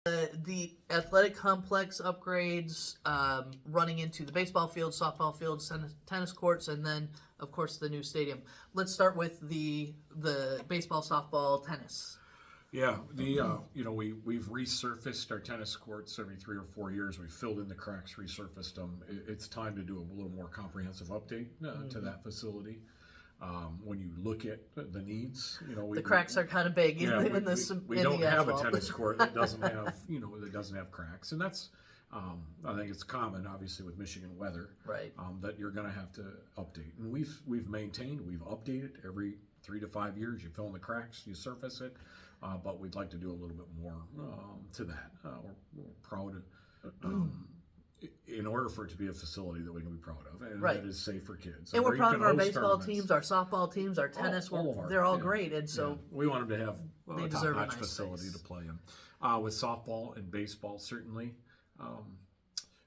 The athletic complex upgrades, running into the baseball field, softball fields, tennis courts, and then of course the new stadium. Let's start with the baseball, softball, tennis. Yeah, we've resurfaced our tennis courts every 3 or 4 years. We've filled in the cracks, resurfaced them. It's time to do a little more comprehensive update to that facility. When you look at the needs, the cracks are kind of big we don't have asphalt. a tennis court that doesn't have that doesn't have cracks, and that's I think it's common, obviously, with Michigan weather, right? That you're going to have to update, and we've updated every 3 to 5 years. You fill in the cracks, you surface it, but we'd like to do a little bit more to that. We're proud of. In order for it to be a facility that we can be proud of, and right. that is safe for kids, and we're proud of our baseball teams, our softball teams, our tennis. They're all great, and so we want them to have they a deserve top-notch a nice facility space to play in. With softball and baseball, certainly,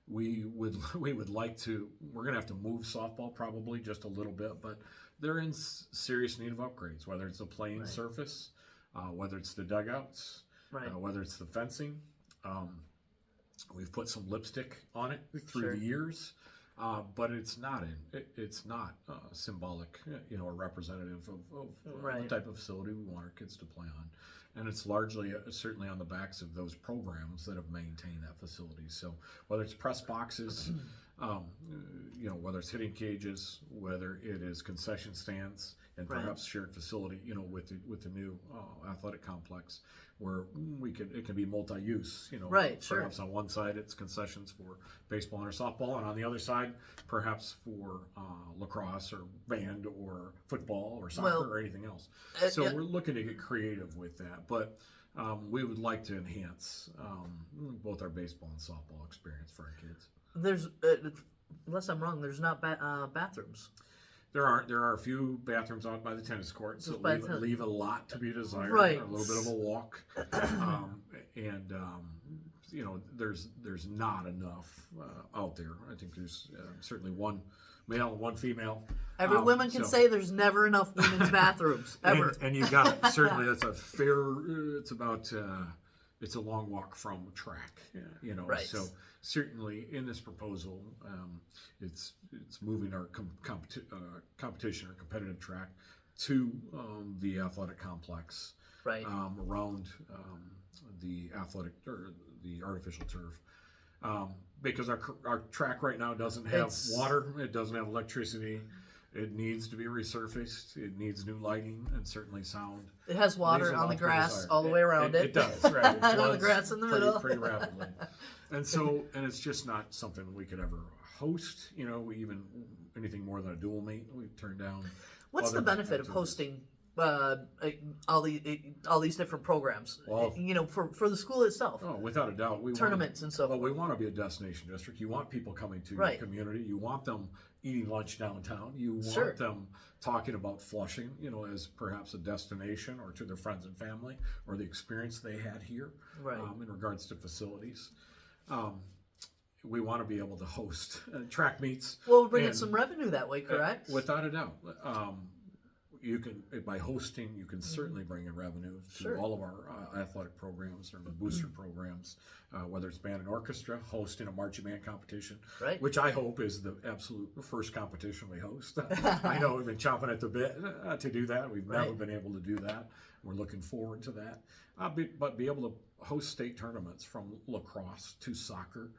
we would like to. We're going to have to move softball probably just a little bit, but they're in serious need of upgrades. Whether it's the playing surface, whether it's the dugouts, whether it's the fencing. We've put some lipstick on it through the years, but it's not symbolic, or representative of the type of facility we want our kids to play on. And it's largely, certainly on the backs of those programs that have maintained that facility. So whether it's press boxes, whether it's hitting cages, whether it is concession stands, and perhaps shared facility, with the new athletic complex, where it can be multi-use, perhaps on one side it's concessions for baseball or softball, and on the other side perhaps for lacrosse or band or football or soccer or anything else. So we're looking to get creative with that, but we would like to enhance both our baseball and softball experience for our kids. There's, unless I'm wrong, there's not bathrooms. There are a few bathrooms out by the tennis court, so leave a lot to be desired. Right. A little bit of a walk, and there's not enough out there. I think there's certainly one male and one female. Every woman can say there's never enough women's bathrooms ever. And you got it. Certainly that's a fair. It's about. It's a long walk from track, Right. So certainly in this proposal, it's moving our competition or competitive track to the athletic complex, right, around the athletic or the artificial turf, because our track right now doesn't have water, it doesn't have electricity. It needs to be resurfaced. It needs new lighting and certainly sound. It has water on the grass all the way around it. It does, right? It on the grass in the middle. Pretty rapidly. And it's just not something we could ever host. Even anything more than a dual mate, we turn down. What's the benefit of hosting all these different programs? Well, for the school itself. Oh, without a doubt, tournaments and so forth. Well, we want to be a destination district. You want people coming to your community. You want them eating lunch downtown. You want them talking about Flushing, as perhaps a destination, or to their friends and family, or the experience they had here, in regards to facilities. We want to be able to host track meets. Well, we'll bring in some revenue that way, correct? Without a doubt. You can, by hosting, you can certainly bring in revenue to all of our athletic programs or the booster programs, whether it's band and orchestra, hosting a marching band competition, which I hope is the absolute first competition we host. I know we've been chomping at the bit to do that. We've never been able to do that. We're looking forward to that. But be able to host state tournaments, from lacrosse to soccer,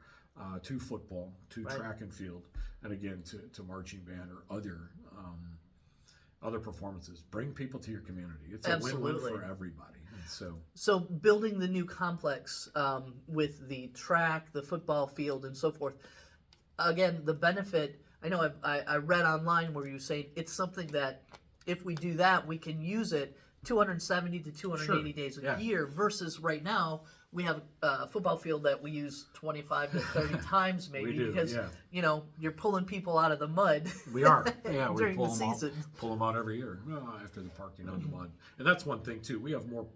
to football, to track and field, and again to marching band or other performances. Bring people to your community. It's a win-win for everybody. And so building the new complex with the track, the football field, and so forth. Again, the benefit. I know I read online where you say it's something that if we do that, we can use it 270 to 280 days a year. Versus right now, we have a football field that we use 25 to 30 times maybe, because you're pulling people out of the mud. We are, we during pull the them season. Pull them out every year after the parking on the mud, and that's one thing too. We have more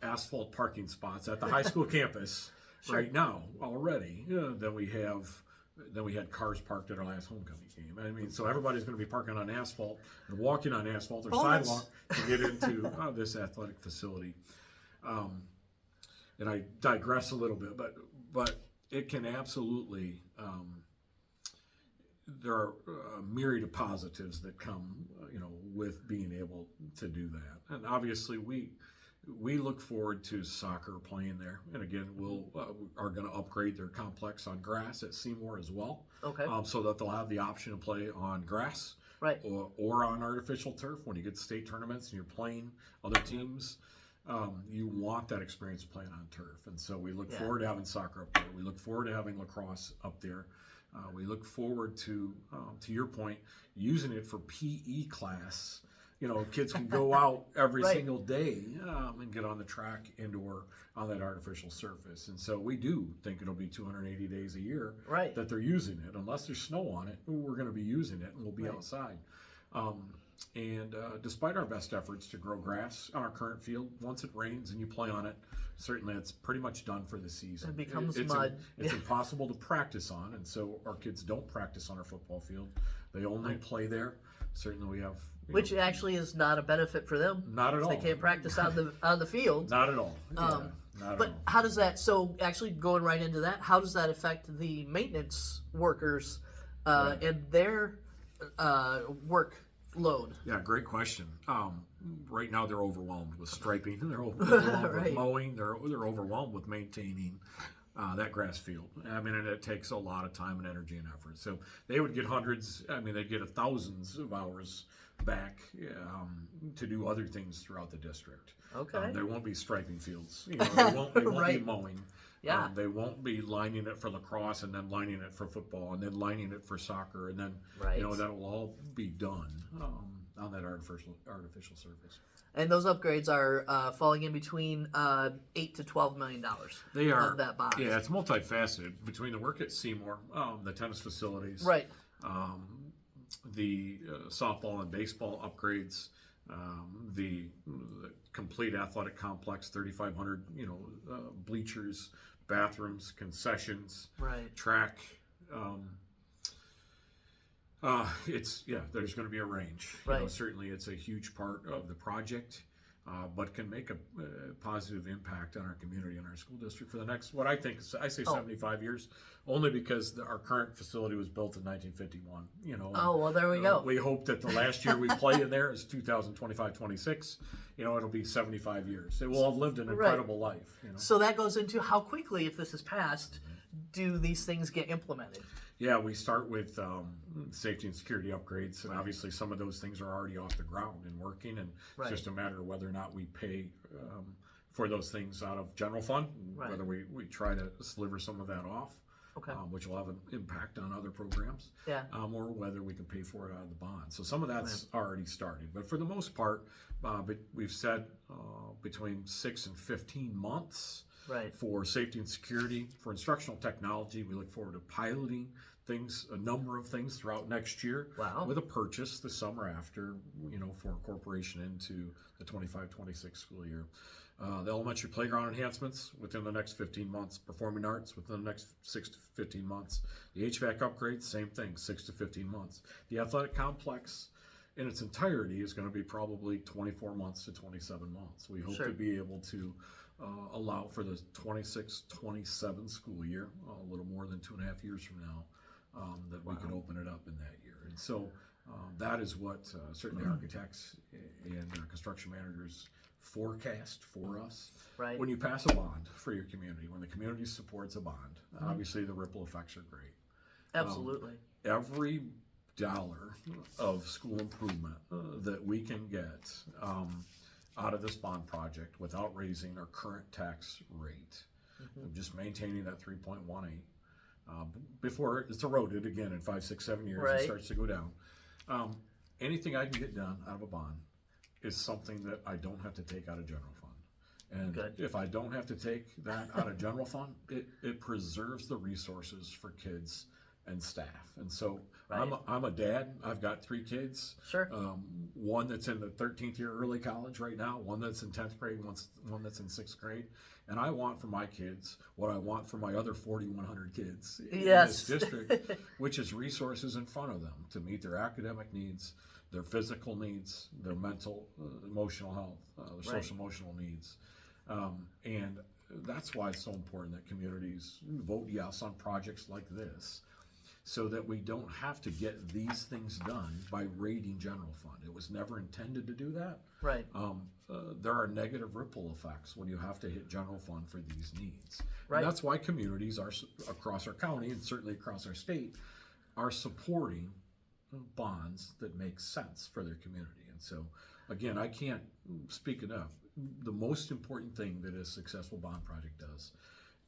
asphalt parking spots at the high school campus right now already than we had cars parked at our last homecoming game. I mean, so everybody's going to be parking on asphalt and walking on asphalt or sidewalk to get into this athletic facility. and I digress a little bit, but it can absolutely. There are a myriad of positives that come, with being able to do that, and obviously we look forward to soccer playing there, and again are going to upgrade their complex on grass at Seymour as well, Okay. so that they'll have the option to play on grass, Right. or on artificial turf when you get to state tournaments and you're playing other teams. You want that experience of playing on turf, and so we look forward to having soccer up there. We look forward to having lacrosse up there. We look forward to your point, using it for PE class. Kids can go out every Right. single day and get on the track indoor on that artificial surface. And so we do think it'll be 280 days a year Right. that they're using it. Unless there's snow on it, we're going to be using it and we'll be Right. outside. And despite our best efforts to grow grass on our current field, once it rains and you play on it, certainly it's pretty much done for the season. It becomes It's mud. It's impossible to practice on, and so our kids don't practice on our football field. They only play there. Certainly we have... Which actually is not a benefit for them. Not at all. They can't practice on the field. Not at all. Not at But all. how does that? So actually, going right into that, how does that affect the maintenance workers and their workload? Yeah, great question. Right now they're overwhelmed with striping. They're overwhelmed Right. with mowing. They're overwhelmed with maintaining that grass field. I mean, and it takes a lot of time and energy and effort. So they would get hundreds. I mean, they'd get thousands of hours back to do other things throughout the district. Okay. There won't be striping fields. They won't be Right. mowing. Yeah. They won't be lining it for lacrosse and then lining it for football and then lining it for soccer, and then Right. that'll all be done on that artificial surface. And those upgrades are falling in between $8 to $12 million. They are of that bond. Yeah, it's multifaceted between the work at Seymour, the tennis facilities, Right. The softball and baseball upgrades, the complete athletic complex, 3,500 bleachers, bathrooms, concessions, Right. track. There's going to be a range. Right. Certainly, it's a huge part of the project, but can make a positive impact on our community and our school district for the next, what I think, I say 75 years, only because our current facility was built in 1951. Oh, well, there we go. We hope that the last year we play in there is 2025-26. It'll be 75 years. It will have lived an incredible life. So that goes into how quickly, if this is passed, do these things get implemented? Yeah, we start with safety and security upgrades, and obviously some of those things are already off the ground and working, and it's just a matter of whether or not we pay for those things out of general fund, whether we try to sliver some of that off, which will have an impact on other programs, or whether we can pay for it out of the bond. So some of that's already started, but for the most part, we've said between 6 and 15 months. Right. For safety and security, for instructional technology, we look forward to piloting a number of things throughout next year. Wow. With a purchase the summer after, for incorporation into the 25-26 school year. The elementary playground enhancements within the next 15 months. Performing arts within the next 6 to 15 months. The HVAC upgrades, same thing, 6 to 15 months. The athletic complex in its entirety is going to be probably 24 months to 27 months. We hope to be able to allow for the 26-27 school year, a little more than 2.5 years from now, that we can open it up in that year. And so that is what certainly architects and construction managers forecast for us. Right. When you pass a bond for your community, when the community supports a bond, obviously the ripple effects are great. Absolutely. Every dollar of school improvement that we can get out of this bond project without raising our current tax rate, just maintaining that 3.18 before it's eroded again in 5, 6, 7 years and starts to go down. Anything I can get done out of a bond is something that I don't have to take out of general fund. And if I don't have to take that out of general fund, it preserves the resources for kids and staff. And so I'm a dad. I've got 3 kids. Sure. One that's in the 13th year early college right now, one that's in 10th grade, one that's in 6th grade. And I want for my kids what I want for my other 4,100 kids in this district, which is resources in front of them to meet their academic needs, their physical needs, their mental, emotional health, their social emotional needs. And that's why it's so important that communities vote yes on projects like this, so that we don't have to get these things done by raiding general fund. It was never intended to do that. Right. There are negative ripple effects when you have to hit general fund for these needs. Right. And that's why communities are across our county and certainly across our state are supporting bonds that make sense for their community. And so, again, I can't speak enough. The most important thing that a successful bond project does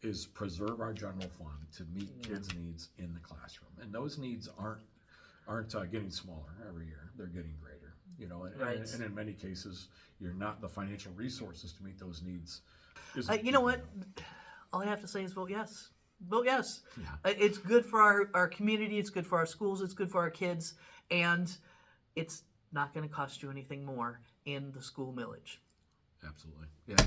is preserve our general fund to meet kids' needs in the classroom. And those needs aren't getting smaller every year. They're getting greater. You know, and in many cases, you're not the financial resources to meet those needs. You know what? All I have to say is vote yes. Vote yes. Yeah. It's good for our community. It's good for our schools. It's good for our kids. And it's not going to cost you anything more in the school millage. Absolutely. Yeah.